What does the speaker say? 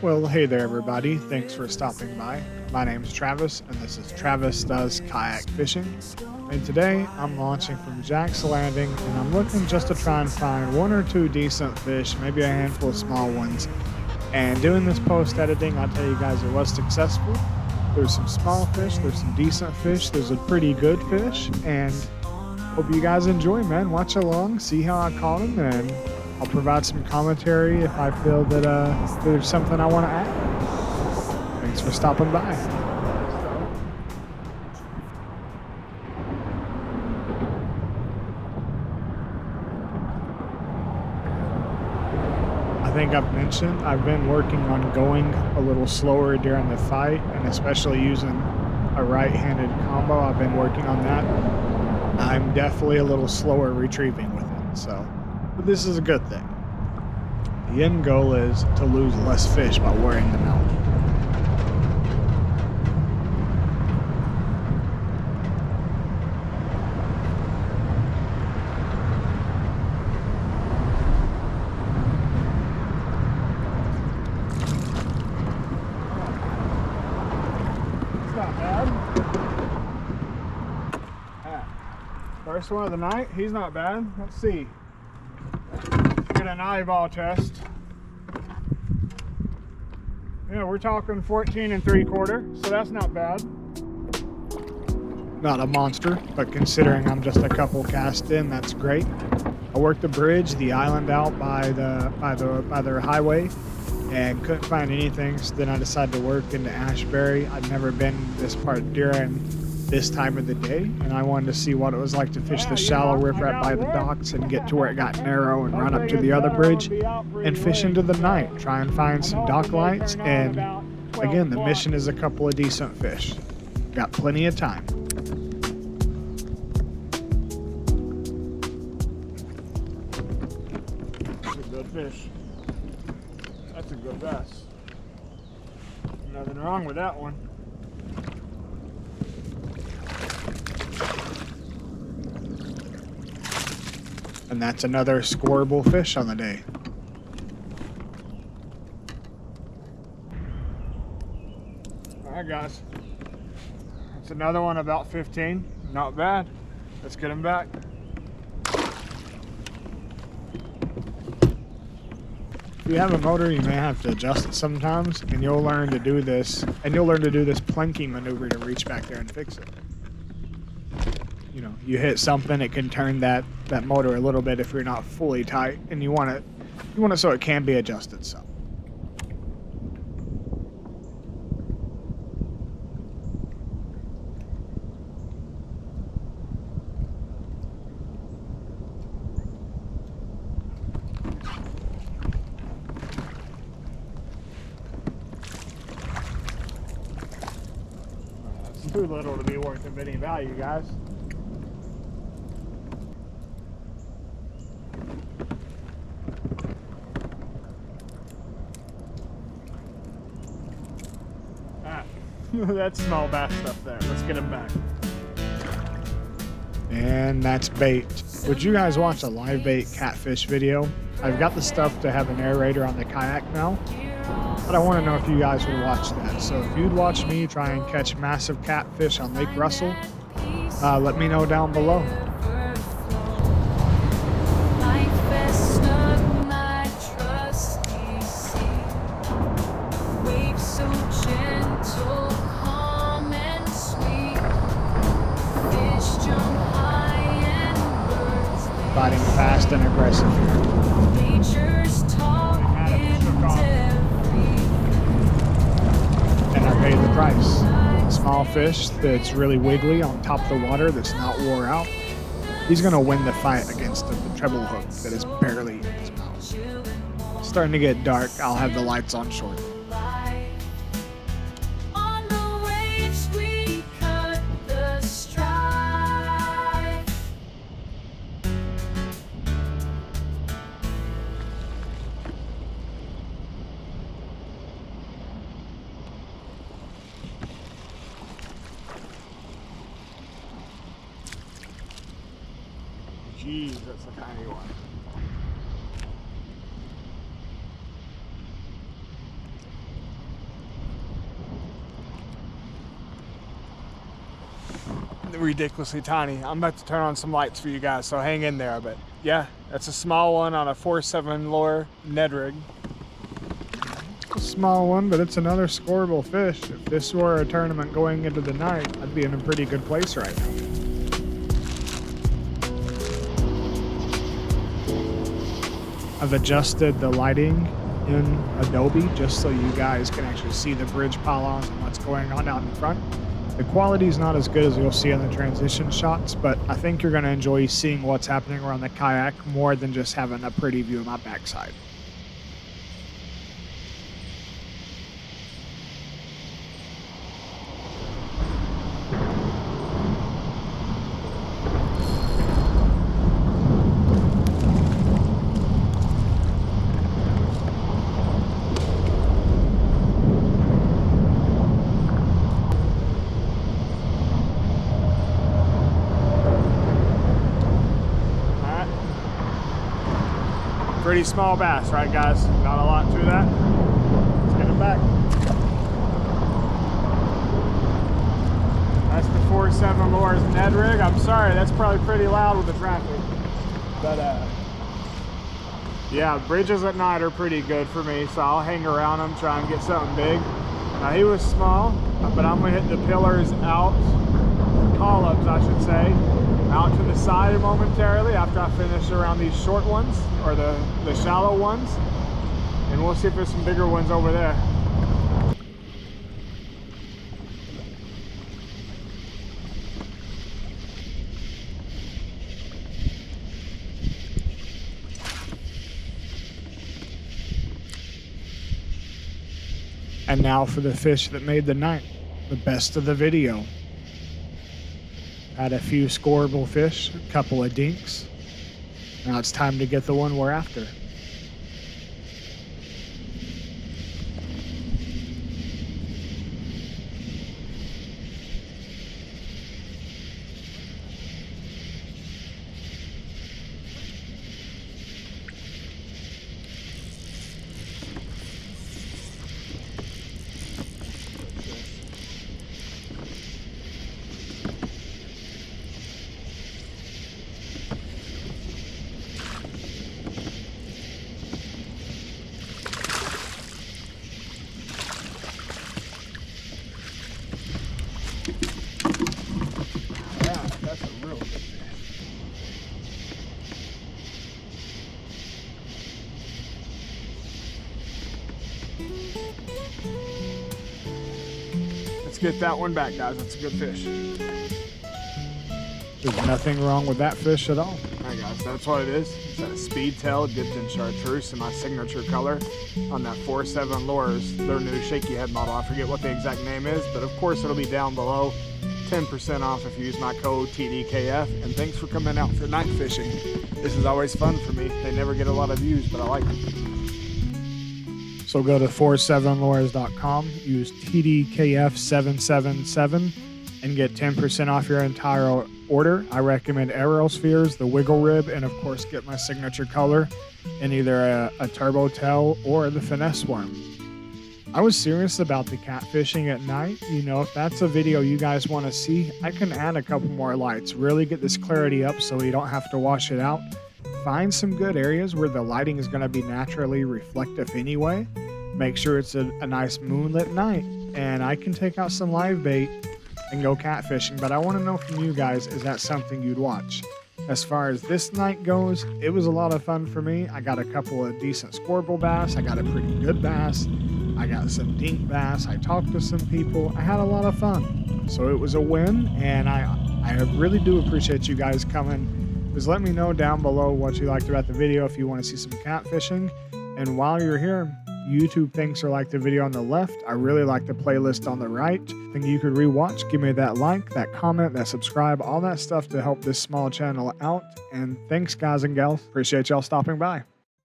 Well, hey there, everybody. Thanks for stopping by. My name's Travis, and this is Travis Does Kayak Fishing. And today, I'm launching from Jack's Landing, and I'm looking just to try and find one or two decent fish, maybe a handful of small ones. And doing this post-editing, I'll tell you guys it was successful. There's some small fish, there's some decent fish, there's a pretty good fish, and hope you guys enjoy, man. Watch along, see how I caught them, and I'll provide some commentary if I feel that there's something I want to add. Thanks for stopping by. I think I've mentioned I've been working on going a little slower during the fight, and especially using a right-handed combo. I've been working on that. I'm definitely a little slower retrieving with it, but this is a good thing. The end goal is to lose less fish by wearing them out. It's not bad. First one of the night, he's not bad. Let's see. Get an eyeball test. Yeah, we're talking 14 3/4, so that's not bad. Not a monster, but considering I'm just a couple casts in, that's great. I worked the bridge, the island out by their highway, and couldn't find anything. So then I decided to work into Ashbury. I'd never been this part during this time of the day, and I wanted to see what it was like to fish the shallow riprap by the docks and get to where it got narrow and run up to the other bridge and fish into the night, try and find some dock lights, and again, the mission is a couple of decent fish. Got plenty of time. That's a good fish. That's a good bass. Nothing wrong with that one. And that's another scoreable fish on the day. All right, guys. That's another one about 15. Not bad. Let's get him back. If you have a motor, you may have to adjust it sometimes, and you'll learn to do this. And you'll learn to do this planking maneuver to reach back there and fix it. You know, you hit something, it can turn that motor a little bit if you're not fully tight, and you want it so it can be adjusted some. That's too little to be worth of any value, guys. That's small bass stuff there. Let's get him back. And that's bait. Would you guys watch a live bait catfish video? I've got the stuff to have a narrator on the kayak now, but I want to know if you guys would watch that. So if you'd watch me try and catch massive catfish on Lake Russell, let me know down below. Fighting fast and aggressive here. And I paid the price. Small fish that's really wiggly on top of the water that's not wore out. He's going to win the fight against the treble hook that is barely in his mouth. It's starting to get dark. I'll have the lights on shortly. Jeez, that's a tiny one. ridiculously tiny. I'm about to turn on some lights for you guys, so hang in there. But yeah, that's a small one on a 4.7 lure Ned rig. A small one, but it's another scoreable fish. If this were a tournament going into the night, I'd be in a pretty good place right now. I've adjusted the lighting in Adobe just so you guys can actually see the bridge pylons and what's going on out in front. The quality is not as good as you'll see in the transition shots, but I think you're going to enjoy seeing what's happening around the kayak more than just having a pretty view of my backside. Pretty small bass, right guys? Not a lot to that. Let's get him back. That's the 4.7 lures Ned rig. I'm sorry, that's probably pretty loud with the traffic. But yeah, bridges at night are pretty good for me, so I'll hang around them, try and get something big. Now he was small, but I'm gonna hit the pillars out, columns I should say, out to the side momentarily after I finish around these short ones, or the shallow ones, and we'll see if there's some bigger ones over there. And now for the fish that made the night, the best of the video. Had a few scoreable fish, a couple of dinks. Now it's time to get the one we're after. That's a real good fish. Let's get that one back, guys. That's a good fish. There's nothing wrong with that fish at all. All right, guys, that's what it is. It's a speed tail dipped in chartreuse in my signature color on that 4.7 lures, their new shaky head model. I forget what the exact name is, but of course it'll be down below. 10% off if you use my code TDKF, and thanks for coming out for night fishing. This is always fun for me. They never get a lot of views, but I like it. So go to 47lures.com, use TDKF777 and get 10% off your entire order. I recommend Aerial Spheres, the Wiggle Rib, and of course get my signature color in either a turbo tail or the finesse worm. I was serious about the catfishing at night. You know, if that's a video you guys want to see, I can add a couple more lights, really get this clarity up so you don't have to wash it out. Find some good areas where the lighting is going to be naturally reflective anyway. Make sure it's a nice moonlit night, and I can take out some live bait and go catfishing, but I want to know from you guys, is that something you'd watch? As far as this night goes, it was a lot of fun for me. I got a couple of decent scoreable bass. I got a pretty good bass. I got some dink bass. I talked to some people. I had a lot of fun. So it was a win, and I really do appreciate you guys coming. Just let me know down below what you liked about the video if you want to see some catfishing. And while you're here, YouTube thinks or like the video on the left. I really like the playlist on the right. Think you could rewatch. Give me that like, that comment, that subscribe, all that stuff to help this small channel out. And thanks, guys and gals. Appreciate y'all stopping by.